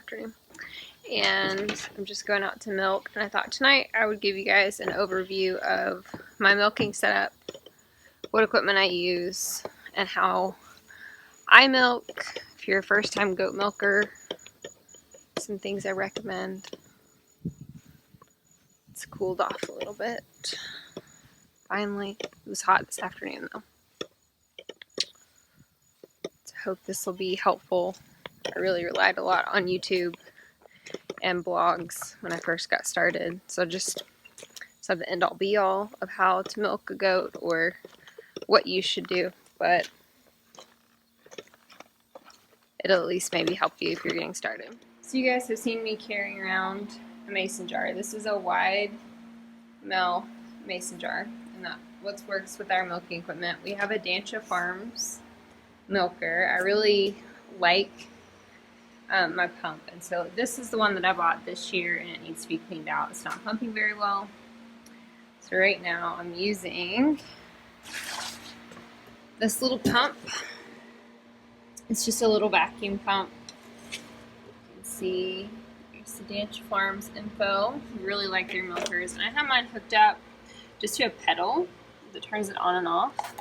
afternoon. And I'm just going out to milk, and I thought tonight I would give you guys an overview of my milking setup, what equipment I use, and how I milk. If you're a first-time goat milker, some things I recommend. It's cooled off a little bit. Finally, it was hot this afternoon though. So I hope this will be helpful. I really relied a lot on YouTube and blogs when I first got started. So just have the end all be all of how to milk a goat or what you should do. But it'll at least maybe help you if you're getting started. So you guys have seen me carrying around a mason jar. This is a wide mill mason jar, and that what works with our milking equipment. We have a Dansha Farms milker. I really like my pump, and so this is the one that I bought this year, and it needs to be cleaned out. It's not pumping very well. So right now I'm using this little pump. It's just a little vacuum pump. You can see here's the Dansha Farms info. I really like their milkers, and I have mine hooked up just to a pedal that turns it on and off.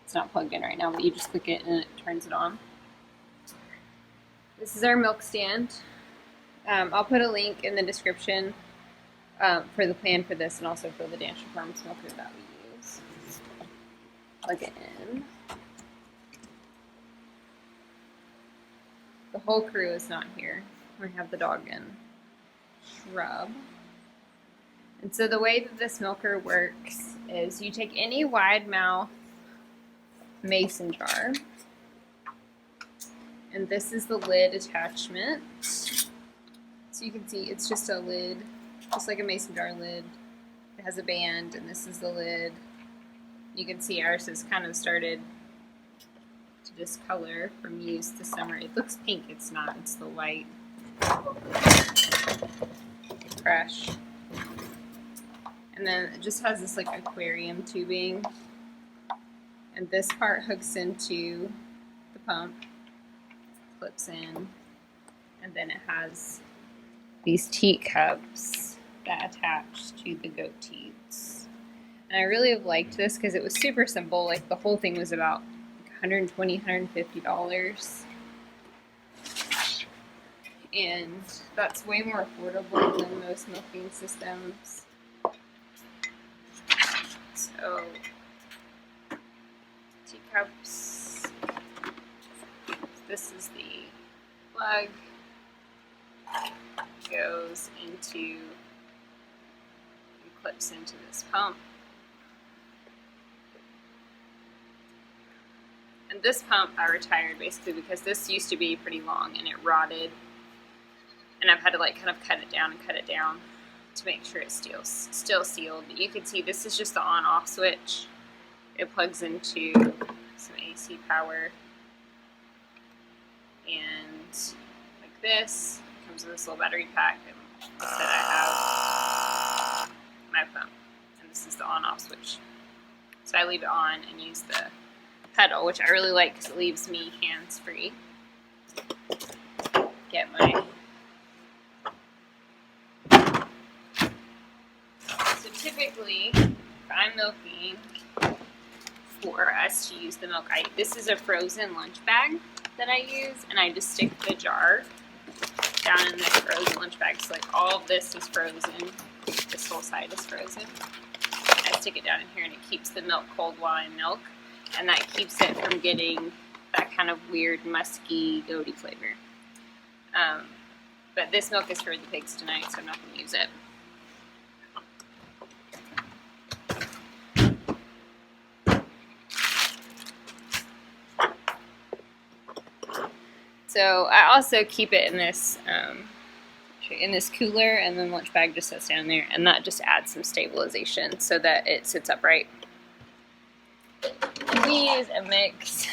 It's not plugged in right now, but you just click it and it turns it on. This is our milk stand. I'll put a link in the description for the plan for this and also for the Dansha Farms milker that we use. Plug it in. The whole crew is not here. We have the dog in Shrub. And so the way that this milker works is you take any wide mouth mason jar, and this is the lid attachment. So you can see it's just a lid, just like a mason jar lid. It has a band, and this is the lid. You can see ours has kind of started to discolor from use to summer. It looks pink, it's not, it's the white fresh. And then it just has this like aquarium tubing, and this part hooks into the pump, clips in, and then it has these teat cups that attach to the goat teats. And I really have liked this because it was super simple. Like the whole thing was about $120, $150. And that's way more affordable than most milking systems. So, teacups. This is the plug. Goes into and clips into this pump. And this pump I retired basically because this used to be pretty long and it rotted. And I've had to like kind of cut it down to make sure it's still sealed. But you can see this is just the on-off switch. It plugs into some AC power. And like this, it comes with this little battery pack. And instead I have my pump. And this is the on-off switch. So I leave it on and use the pedal, which I really like because it leaves me hands-free. Get my... So typically, if I'm milking for us to use the milk, this is a frozen lunch bag that I use, and I just stick the jar down in this frozen lunch bag. So like all of this is frozen. This whole side is frozen. I stick it down in here and it keeps the milk cold while I milk, and that keeps it from getting that kind of weird musky goaty flavor. But this milk is for the pigs tonight, so I'm not going to use it. So I also keep it in this cooler, and then the lunch bag just sits down there, and that just adds some stabilization so that it sits upright. And we use a mix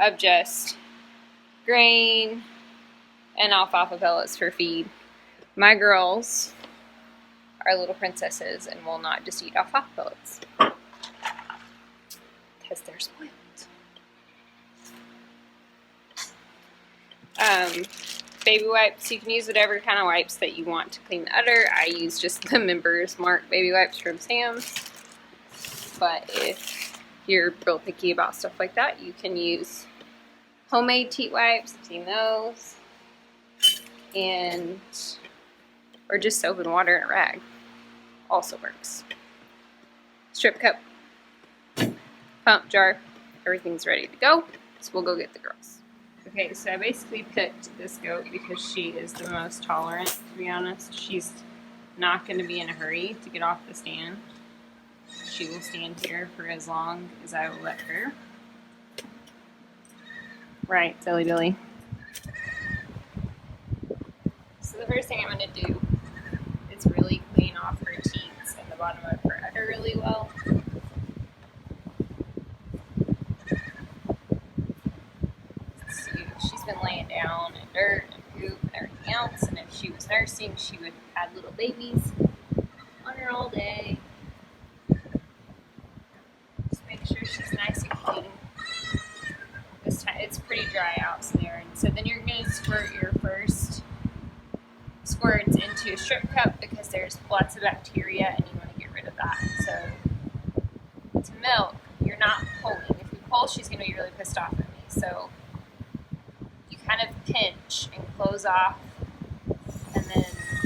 of just grain and alfalfa pellets for feed. My girls are little princesses and will not just eat alfalfa pellets because they're spoiled. baby wipes. You can use whatever kind of wipes that you want to clean the udder. I use just the Members Mark baby wipes from Sam's. But if you're real picky about stuff like that, you can use homemade teat wipes. I've seen those. Or just soap and water and a rag. Also works. Strip cup, pump jar, everything's ready to go. So we'll go get the girls. Okay, so I basically picked this goat because she is the most tolerant, to be honest. She's not going to be in a hurry to get off the stand. She will stand here for as long as I will let her. Right, silly Billy. So the first thing I'm going to do is really clean off her teats and the bottom of her udder really well. She's been laying down in dirt and poop and everything else, and if she was nursing, she would have had little babies on her all day. Just make sure she's nice and clean. This time it's pretty dry out there, and so then you're going to squirt your first squirts into a strip cup because there's lots of bacteria and you want to get rid of that. So to milk, you're not pulling. If you pull, she's going to be really pissed off at me. So kind of pinch and close off and then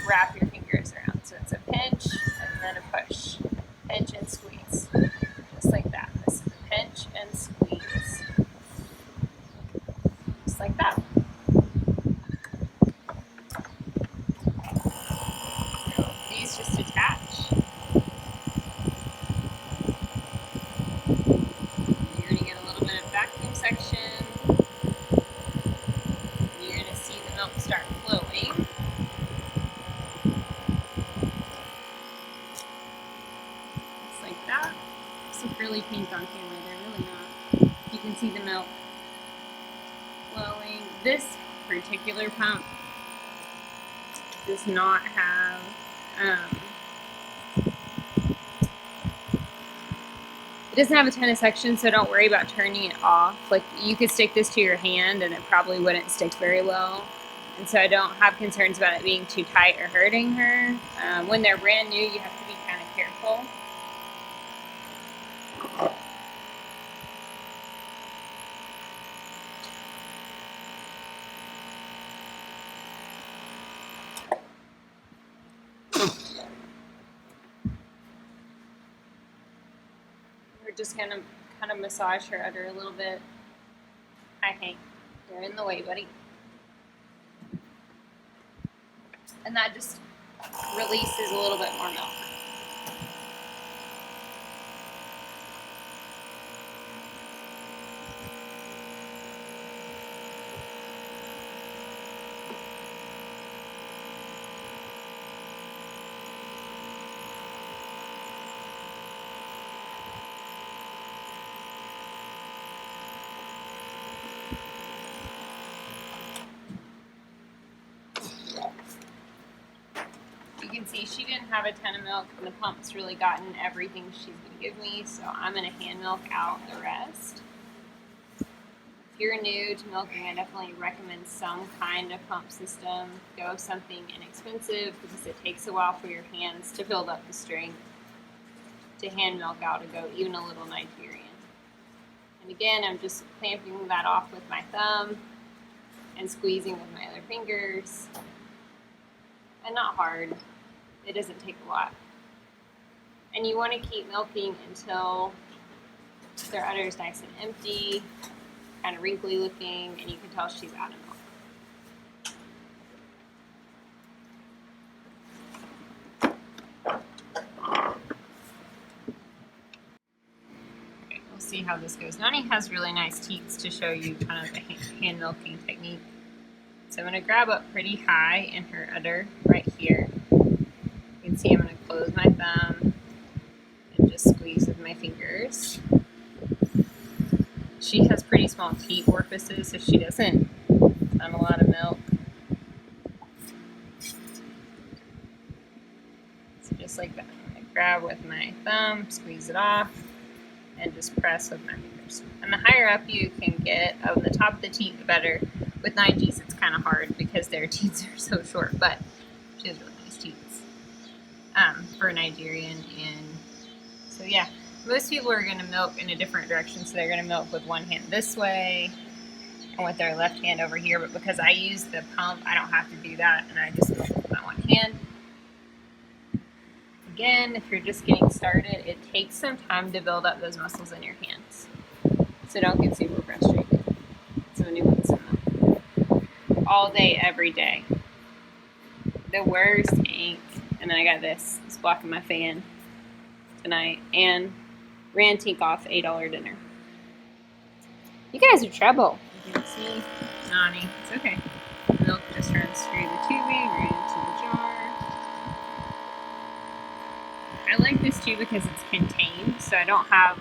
wrap your fingers around. So it's a pinch and then a push. Pinch and squeeze. Just like that. This is a pinch and squeeze. Just like that. So these just attach. You're going to get a little bit of vacuum section. Start flowing. Just like that. This looks really pink on camera. They're really not. You can see the milk flowing. This particular pump does not have it doesn't have a ton of suction, so don't worry about turning it off. Like, you could stick this to your hand and it probably wouldn't stick very well. And so I don't have concerns about it being too tight or hurting her. When they're brand new, you have to be kind of careful. We're just going to kind of massage her udder a little bit. Hi, Hank. You're in the way, buddy. And that just releases a little bit more milk. You can see she didn't have a ton of milk, and the pump's really gotten everything she's going to give me, so I'm going to hand milk out the rest. If you're new to milking, I definitely recommend some kind of pump system. Go with something inexpensive because it takes a while for your hands to build up the strength to hand milk out a goat, even a little Nigerian. And again, I'm just clamping that off with my thumb and squeezing with my other fingers. And not hard. It doesn't take a lot. And you want to keep milking until their udder is nice and empty, kind of wrinkly looking, and you can tell she's out of milk. Okay, we'll see how this goes. Nani has really nice teats to show you kind of the hand milking technique. So I'm going to grab up pretty high in her udder right here. You can see I'm going to close my thumb and just squeeze with my fingers. She has pretty small teat orifices, so she doesn't ton a lot of milk. So just like that. I'm going to grab with my thumb, squeeze it off, and just press with my fingers. And the higher up you can get, on the top of the teat, the better. With 9Gs, it's kind of hard because their teats are so short, but she has really nice teats for Nigerian. And so yeah, most people are going to milk in a different direction, so they're going to milk with one hand this way and with their left hand over here, but because I use the pump, I don't have to do that, and I just milk with my one hand. Again, if you're just getting started, it takes some time to build up those muscles in your hands, so don't get super frustrated. So when you want some milk all day, every day. The worst ink, and then I got this. It's blocking my fan tonight, and ran Tink off $8 dinner. You guys are trouble. You can see Nani. It's okay. The milk just runs through the tubing, right into the jar. I like this too because it's contained, so I don't have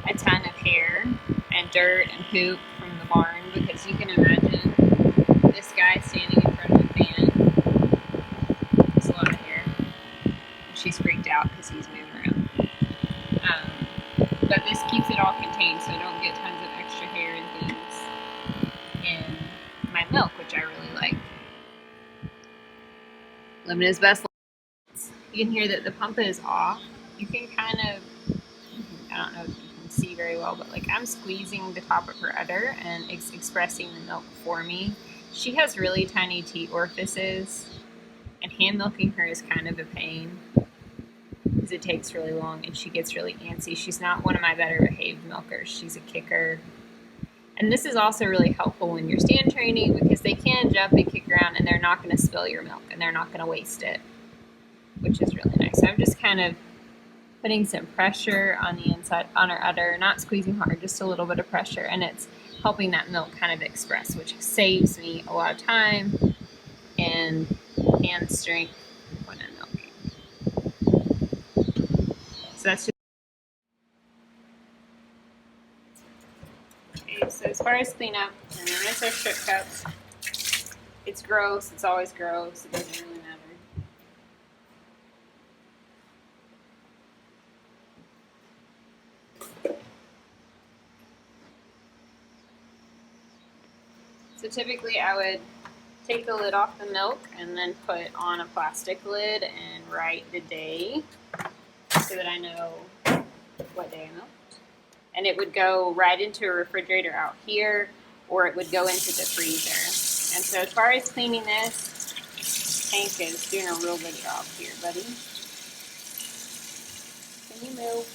a ton of hair and dirt and poop from the barn, because you can imagine this guy standing in front of a fan. There's a lot of hair. She's freaked out because he's moving around. But this keeps it all contained, so I don't get tons of extra hair and things in my milk, which I really like. Living his best life. You can hear that the pump is off. You can kind of, I don't know if you can see very well, but like I'm squeezing the top of her udder and it's expressing the milk for me. She has really tiny teat orifices, and hand milking her is kind of a pain because it takes really long and she gets really antsy. She's not one of my better behaved milkers. She's a kicker. And this is also really helpful when you're stand training, because they can jump and kick around and they're not going to spill your milk and they're not going to waste it, which is really nice. So I'm just kind of putting some pressure on the inside, on her udder, not squeezing hard, just a little bit of pressure, and it's helping that milk kind of express, which saves me a lot of time and hand strength when I'm milking. So that's just okay. So as far as cleanup, and then rinse our strip cups. It's gross. It's always gross. It doesn't really matter. So typically I would take the lid off the milk and then put on a plastic lid and write the day so that I know what day I milked. And it would go right into a refrigerator out here, or it would go into the freezer. And so as far as cleaning this, Hank is doing a real good job here, buddy. Can you move?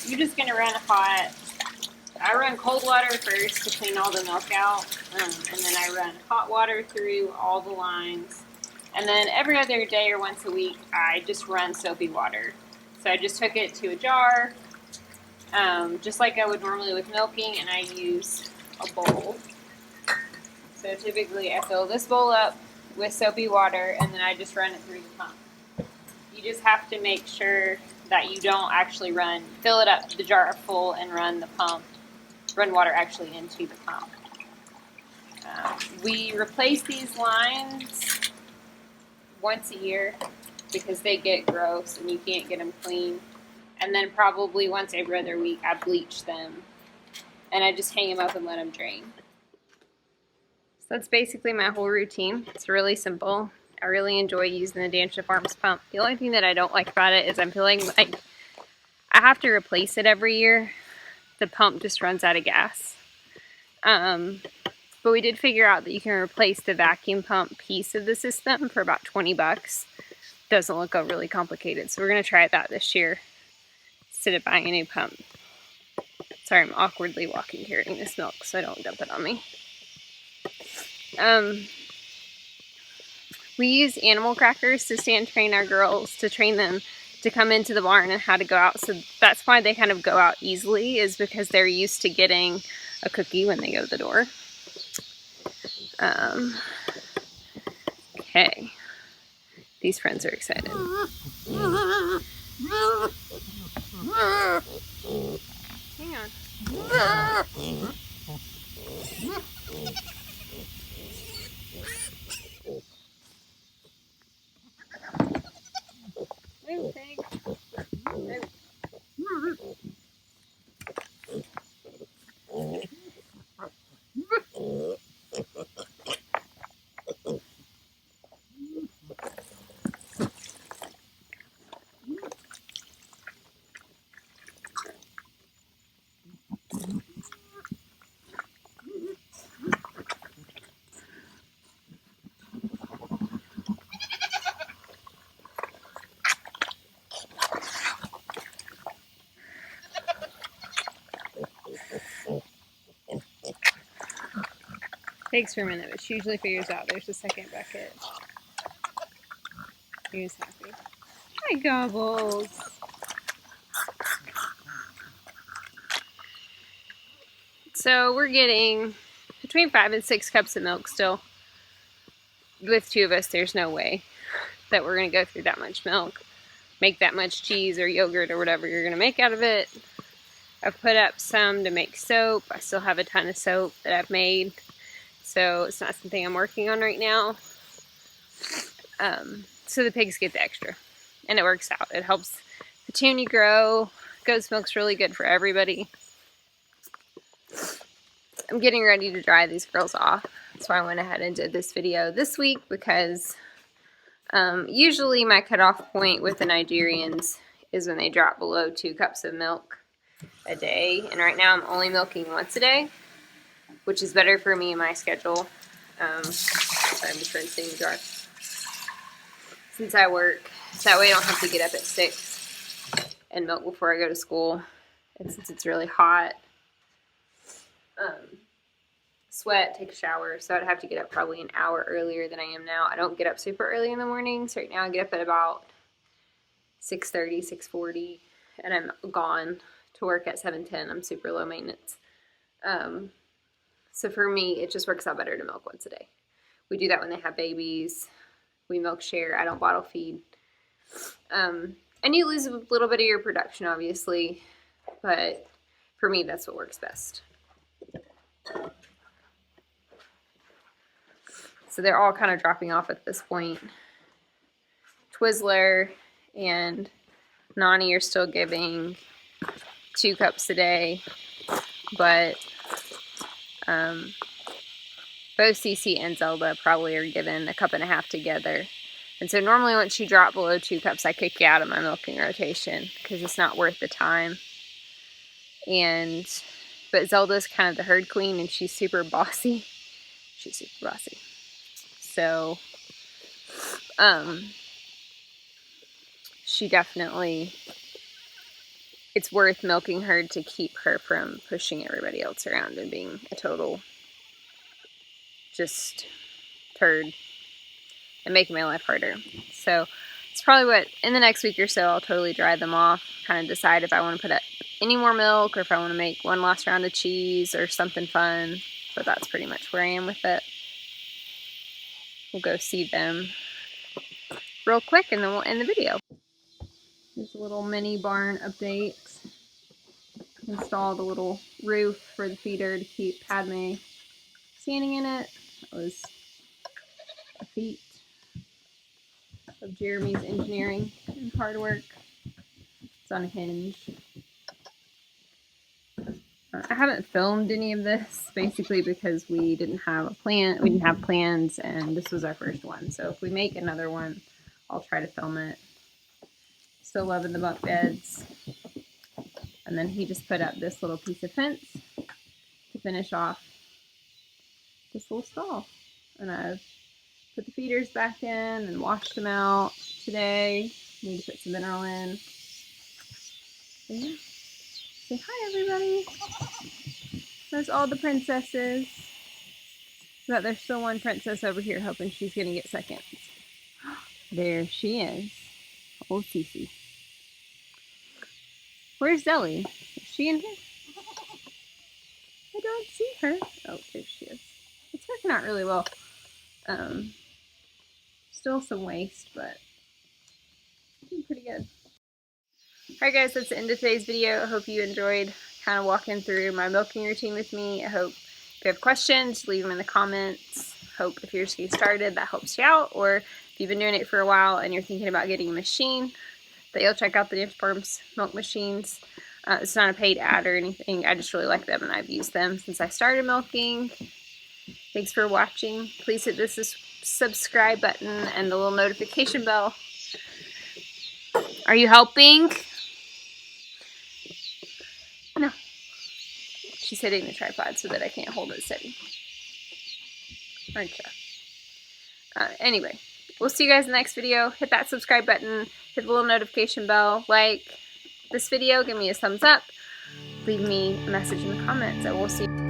You're just going to run hot. I run cold water first to clean all the milk out, and then I run hot water through all the lines. And then every other day or once a week, I just run soapy water. So I just took it to a jar, just like I would normally with milking, and I use a bowl. So typically I fill this bowl up with soapy water, and then I just run it through the pump. You just have to make sure that you don't actually fill it up to the jar full and run water actually into the pump. We replace these lines once a year because they get gross and you can't get them clean. And then probably once every other week I bleach them and I just hang them up and let them drain. So that's basically my whole routine. It's really simple. I really enjoy using the Dansha Farms pump. The only thing that I don't like about it is I'm feeling like I have to replace it every year. The pump just runs out of gas. But we did figure out that you can replace the vacuum pump piece of the system for about 20 bucks. Doesn't look really complicated, so we're going to try that this year instead of buying a new pump. Sorry, I'm awkwardly walking carrying this milk, so don't dump it on me. We use animal crackers to stand train our girls, to train them to come into the barn and how to go out. So that's why they kind of go out easily, is because they're used to getting a cookie when they go to the door. Okay. These friends are excited. Hang on. Move. Takes her a minute, but she usually figures out there's a second bucket. He's happy. Hi, Gobbles. So we're getting between 5 and 6 cups of milk still. With 2 of us, there's no way that we're going to go through that much milk, make that much cheese or yogurt or whatever you're going to make out of it. I've put up some to make soap. I still have a ton of soap that I've made, so it's not something I'm working on right now. So the pigs get the extra, and it works out. It helps the tuna grow. Goat's milk's really good for everybody. I'm getting ready to dry these girls off. That's why I went ahead and did this video this week, because usually my cutoff point with the Nigerians is when they drop below 2 cups of milk a day. And right now I'm only milking once a day, which is better for me and my schedule. Sorry, I'm just rinsing the jar. Since I work, so that way I don't have to get up at 6 and milk before I go to school. And since it's really hot, sweat, take a shower, so I'd have to get up probably an hour earlier than I am now. I don't get up super early in the mornings. Right now I get up at about 6:30, 6:40, and I'm gone to work at 7:10. I'm super low maintenance. So for me, it just works out better to milk once a day. We do that when they have babies. We milk share. I don't bottle feed. And you lose a little bit of your production, obviously, but for me, that's what works best. So they're all kind of dropping off at this point. Twizzler and Nani are still giving 2 cups a day, but both Cece and Zelda probably are given 1.5 cups together. And so normally once you drop below 2 cups, I kick you out of my milking rotation because it's not worth the time. But Zelda's kind of the herd queen, and she's super bossy. She's super bossy. So, she definitely, it's worth milking her to keep her from pushing everybody else around and being a total just turd and making my life harder. So it's probably what, in the next week or so, I'll totally dry them off, kind of decide if I want to put up any more milk or if I want to make one last round of cheese or something fun. But that's pretty much where I am with it. We'll go see them real quick and then we'll end the video. Here's a little mini barn update. Installed a little roof for the feeder to keep Padme standing in it. That was a feat of Jeremy's engineering and hard work. It's on a hinge. I haven't filmed any of this basically because we didn't have a plan. We didn't have plans, and this was our first one. So if we make another one, I'll try to film it. Still loving the bunk beds. And then he just put up this little piece of fence to finish off this little stall. And I've put the feeders back in and washed them out today. Need to put some mineral in. So yeah. Say hi, everybody. There's all the princesses. But there's still one princess over here hoping she's going to get seconds. There she is. Old Cece. Where's Zelly? Is she in here? I don't see her. Oh, there she is. It's working out really well. Still some waste, but doing pretty good. Alright guys, that's the end of today's video. I hope you enjoyed kind of walking through my milking routine with me. I hope if you have questions, leave them in the comments. Hope if you're just getting started, that helps you out. Or if you've been doing it for a while and you're thinking about getting a machine, that you'll check out the Dansha Farms milk machines. It's not a paid ad or anything. I just really like them and I've used them since I started milking. Thanks for watching. Please hit this subscribe button and the little notification bell. Are you helping? No. She's hitting the tripod so that I can't hold it steady. Aren't you? Anyway, we'll see you guys in the next video. Hit that subscribe button. Hit the little notification bell. Like this video. Give me a thumbs up. Leave me a message in the comments. And we'll see you.